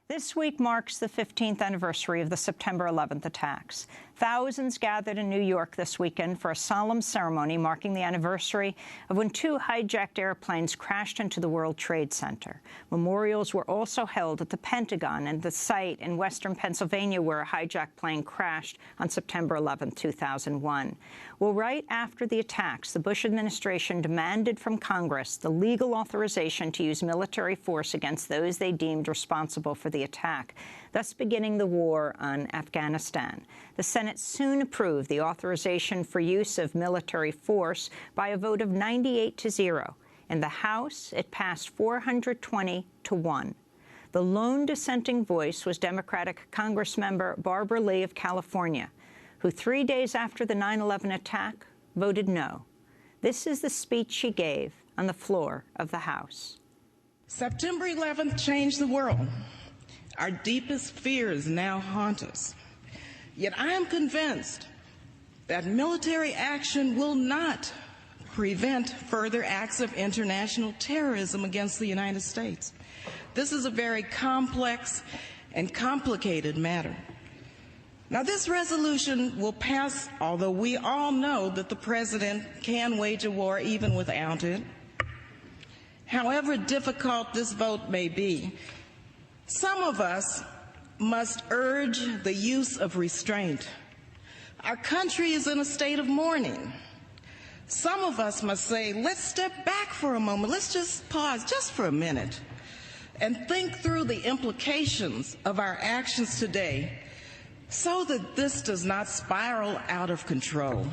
This week marks the 15th anniversary of the September 11th attacks. Thousands gathered in New York this weekend for a solemn ceremony marking the anniversary of when two hijacked airplanes crashed into the World Trade Center. Memorials were also held at the Pentagon and the site in western Pennsylvania where a hijacked plane crashed on September 11, 2001. Well, right after the attacks, the Bush administration demanded from Congress the legal authorization to use military force against those they deemed responsible for the attack, thus beginning the war on Afghanistan. The Senate soon approved the authorization for use of military force by a vote of 98-0. In the House, it passed 420-1. The lone dissenting voice was Democratic Congressmember Barbara Lee of California, who 3 days after the 9/11 attack voted no. This is the speech she gave on the floor of the House. September 11th changed the world. Our deepest fears now haunt us. Yet I am convinced that military action will not prevent further acts of international terrorism against the United States. This is a very complex and complicated matter. Now, this resolution will pass, although we all know that the President can wage a war even without it. However difficult this vote may be, some of us must urge the use of restraint. Our country is in a state of mourning. Some of us must say, let's step back for a moment. Let's just pause just for a minute and think through the implications of our actions today so that this does not spiral out of control.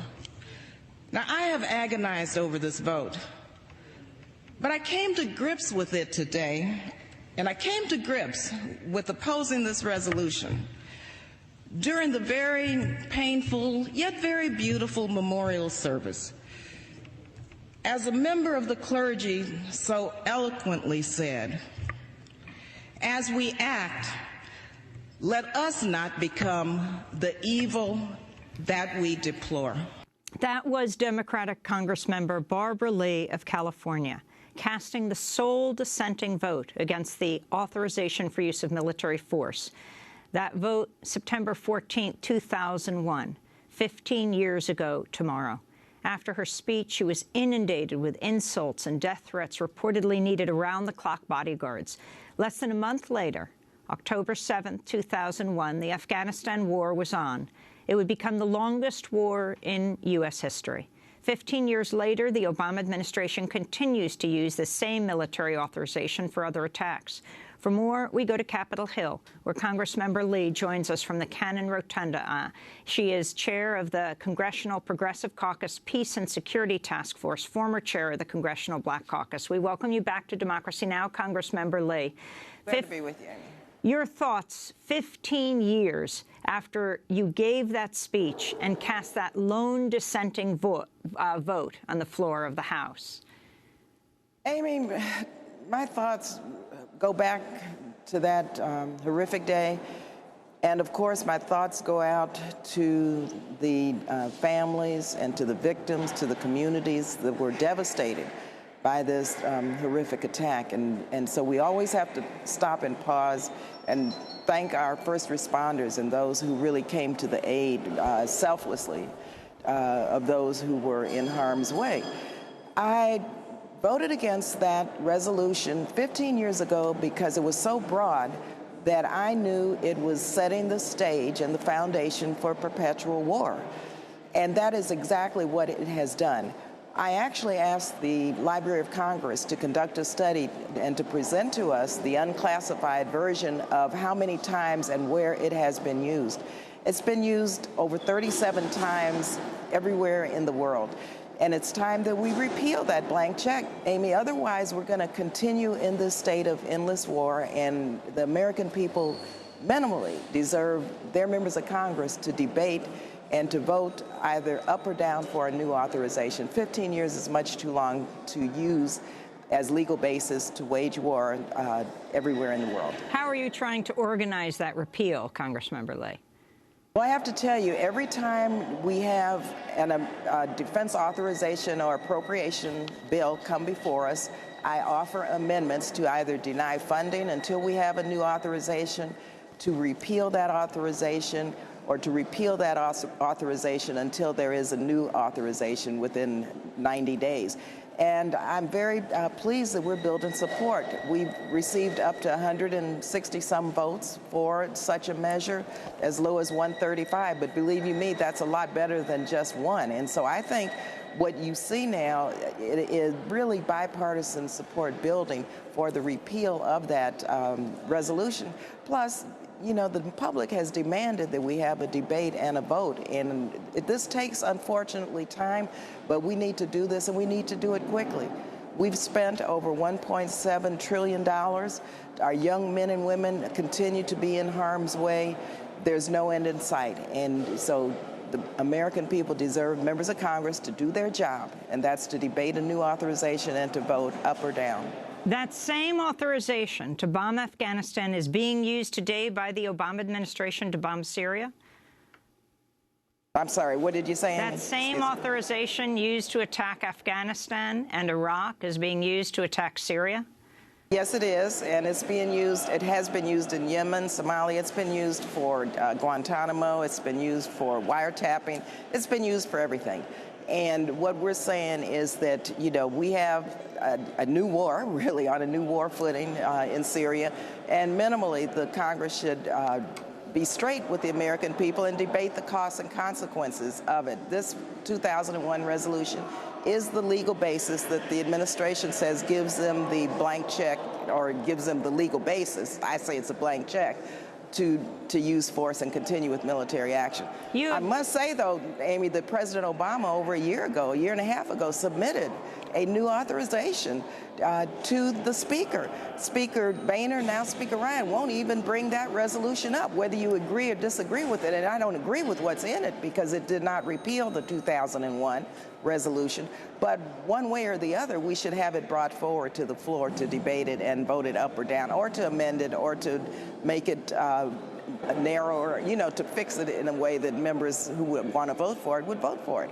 Now, I have agonized over this vote, but I came to grips with it today. And I came to grips with opposing this resolution during the very painful yet very beautiful memorial service. As a member of the clergy so eloquently said, as we act, let us not become the evil that we deplore. That was Democratic Congressmember Barbara Lee of California, casting the sole dissenting vote against the authorization for use of military force. That vote, September 14, 2001, 15 years ago tomorrow. After her speech, she was inundated with insults and death threats, reportedly needed around-the-clock bodyguards. Less than a month later, October 7, 2001, the Afghanistan war was on. It would become the longest war in U.S. history. 15 years later, the Obama administration continues to use the same military authorization for other attacks. For more, we go to Capitol Hill, where Congressmember Lee joins us from the Cannon Rotunda. She is chair of the Congressional Progressive Caucus Peace and Security Task Force, former chair of the Congressional Black Caucus. We welcome you back to Democracy Now!, Congressmember Lee. Glad to be with you, Amy. Your thoughts 15 years after you gave that speech and cast that lone dissenting vote on the floor of the House? Amy, my thoughts go back to that horrific day. And, of course, my thoughts go out to the families and to the victims, to the communities that were devastated by this horrific attack. And so we always have to stop and pause and thank our first responders and those who really came to the aid selflessly of those who were in harm's way. I voted against that resolution 15 years ago because it was so broad that I knew it was setting the stage and the foundation for perpetual war. And that is exactly what it has done. I actually asked the Library of Congress to conduct a study and to present to us the unclassified version of how many times and where it has been used. It's been used over 37 times everywhere in the world. And it's time that we repeal that blank check, Amy. Otherwise, we're going to continue in this state of endless war, and the American people minimally deserve their members of Congress to debate and to vote either up or down for a new authorization. 15 years is much too long to use as legal basis to wage war everywhere in the world. How are you trying to organize that repeal, Congressmember Lee? Well, I have to tell you, every time we have a defense authorization or appropriation bill come before us, I offer amendments to either deny funding until we have a new authorization, to repeal that authorization, or to repeal that authorization until there is a new authorization within 90 days. And I'm very pleased that we're building support. We've received up to 160-some votes for such a measure, as low as 135. But believe you me, that's a lot better than just one. And so I think what you see now is really bipartisan support building for the repeal of that resolution. Plus, you know, the public has demanded that we have a debate and a vote. And this takes, unfortunately, time, but we need to do this, and we need to do it quickly. We've spent over $1.7 trillion. Our young men and women continue to be in harm's way. There's no end in sight. And so the American people deserve members of Congress to do their job, and that's to debate a new authorization and to vote up or down. That same authorization to bomb Afghanistan is being used today by the Obama administration to bomb Syria? I'm sorry, what did you say? That same authorization used to attack Afghanistan and Iraq is being used to attack Syria? Yes, it is, and it's being used. It has been used in Yemen, Somalia. It's been used for Guantanamo. It's been used for wiretapping. It's been used for everything. And what we're saying is that, you know, we have a new war, really, on a new war footing in Syria, and minimally the Congress should be straight with the American people and debate the costs and consequences of it. This 2001 resolution is the legal basis that the administration says gives them the blank check, or gives them the legal basis. I say it's a blank check to use force and continue with military action. I must say, though, Amy, that President Obama over a year and a half ago, submitted a new authorization to the Speaker. Speaker Boehner, now Speaker Ryan, won't even bring that resolution up, whether you agree or disagree with it. And I don't agree with what's in it because it did not repeal the 2001 resolution. But one way or the other, we should have it brought forward to the floor to debate it and vote it up or down, or to amend it, or to make it narrower, you know, to fix it in a way that members who would want to vote for it would vote for it.